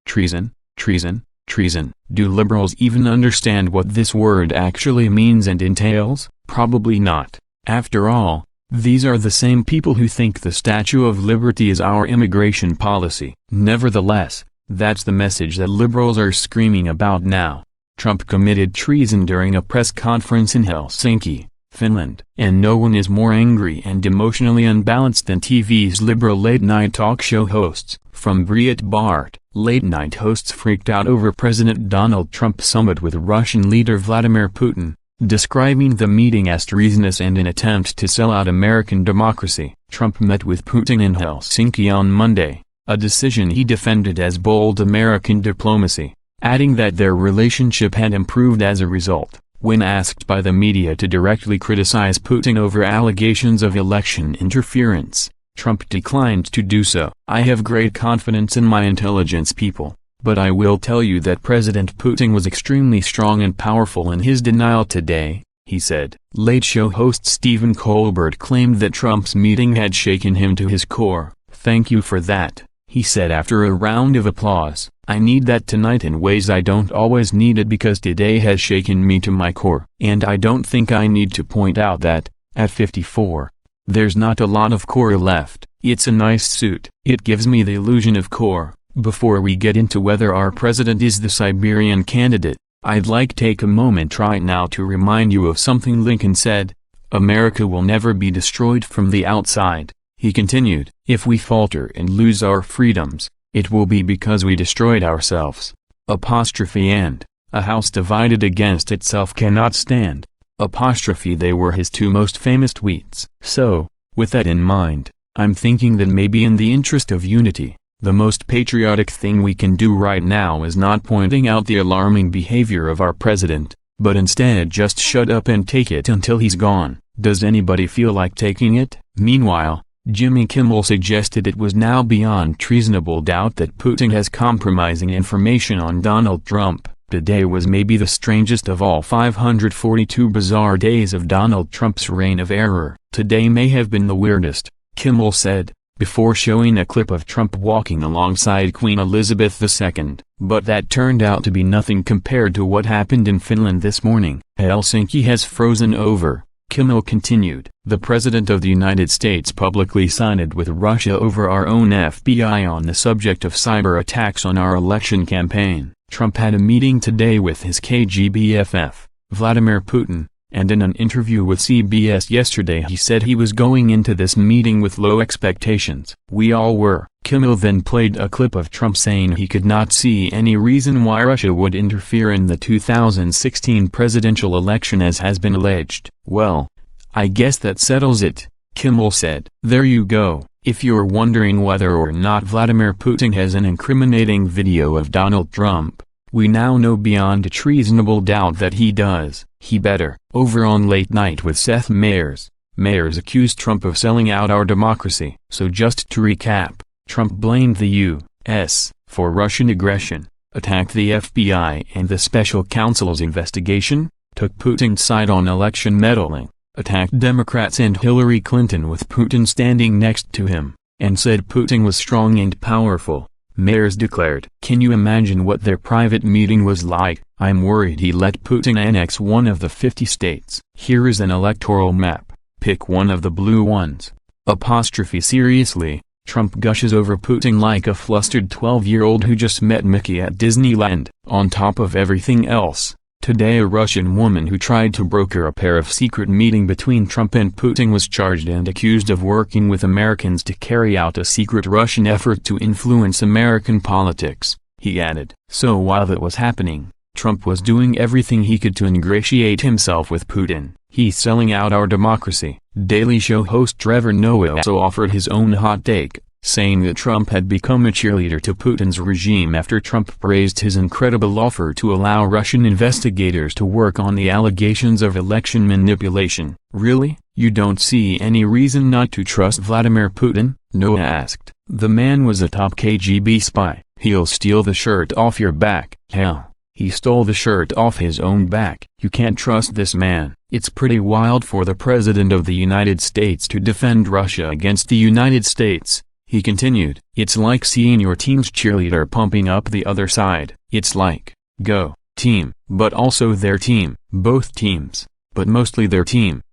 Treason, treason, treason. Do liberals even understand what this word actually means and entails? Probably not. After all, these are the same people who think the Statue of Liberty is our immigration policy. Nevertheless, that's the message that liberals are screaming about now. Trump committed treason during a press conference in Helsinki, Finland. And no one is more angry and emotionally unbalanced than TV's liberal late-night talk show hosts. From Breitbart, late-night hosts freaked out over President Donald Trump's summit with Russian leader Vladimir Putin, describing the meeting as treasonous and an attempt to sell out American democracy. Trump met with Putin in Helsinki on Monday, a decision he defended as bold American diplomacy, adding that their relationship had improved as a result. When asked by the media to directly criticize Putin over allegations of election interference, Trump declined to do so. "I have great confidence in my intelligence people, but I will tell you that President Putin was extremely strong and powerful in his denial today," he said. Late Show host Stephen Colbert claimed that Trump's meeting had shaken him to his core. "Thank you for that," he said after a round of applause. "I need that tonight in ways I don't always need it because today has shaken me to my core. And I don't think I need to point out that, at 54, there's not a lot of core left. It's a nice suit. It gives me the illusion of core." Before we get into whether our president is the Siberian candidate, I'd like to take a moment right now to remind you of something Lincoln said. "America will never be destroyed from the outside," he continued. "If we falter and lose our freedoms, it will be because we destroyed ourselves. And a house divided against itself cannot stand." They were his two most famous tweets. So, with that in mind, I'm thinking that maybe in the interest of unity, the most patriotic thing we can do right now is not pointing out the alarming behavior of our president, but instead just shut up and take it until he's gone. Does anybody feel like taking it? Meanwhile, Jimmy Kimmel suggested it was now beyond reasonable doubt that Putin has compromising information on Donald Trump. Today was maybe the strangest of all 542 bizarre days of Donald Trump's reign of error. Today may have been the weirdest, Kimmel said, before showing a clip of Trump walking alongside Queen Elizabeth II. But that turned out to be nothing compared to what happened in Finland this morning. Helsinki has frozen over, Kimmel continued. The President of the United States publicly sided with Russia over our own FBI on the subject of cyber attacks on our election campaign. Trump had a meeting today with his KGB FF, Vladimir Putin, and in an interview with CBS yesterday he said he was going into this meeting with low expectations. "We all were." Kimmel then played a clip of Trump saying he could not see any reason why Russia would interfere in the 2016 presidential election as has been alleged. "Well, I guess that settles it," Kimmel said. There you go. If you're wondering whether or not Vladimir Putin has an incriminating video of Donald Trump, we now know beyond a reasonable doubt that he does. He better. Over on Late Night with Seth Meyers, Meyers accused Trump of selling out our democracy. So just to recap, Trump blamed the U.S. for Russian aggression, attacked the FBI and the special counsel's investigation, took Putin's side on election meddling, attacked Democrats and Hillary Clinton with Putin standing next to him, and said Putin was strong and powerful. Meyers declared. Can you imagine what their private meeting was like? I'm worried he let Putin annex one of the 50 states. Here is an electoral map. Pick one of the blue ones. Seriously, Trump gushes over Putin like a flustered 12-year-old who just met Mickey at Disneyland. On top of everything else, today a Russian woman who tried to broker a pair of secret meeting between Trump and Putin was charged and accused of working with Americans to carry out a secret Russian effort to influence American politics, he added. So while that was happening, Trump was doing everything he could to ingratiate himself with Putin. He's selling out our democracy. Daily Show host Trevor Noah also offered his own hot take, saying that Trump had become a cheerleader to Putin's regime after Trump praised his incredible offer to allow Russian investigators to work on the allegations of election manipulation. Really? You don't see any reason not to trust Vladimir Putin? Noah asked. The man was a top KGB spy. He'll steal the shirt off your back. Hell, he stole the shirt off his own back. You can't trust this man. It's pretty wild for the President of the United States to defend Russia against the United States, He continued, "It's like seeing your team's cheerleader pumping up the other side. It's like, go, team, but also their team, both teams, but mostly their team.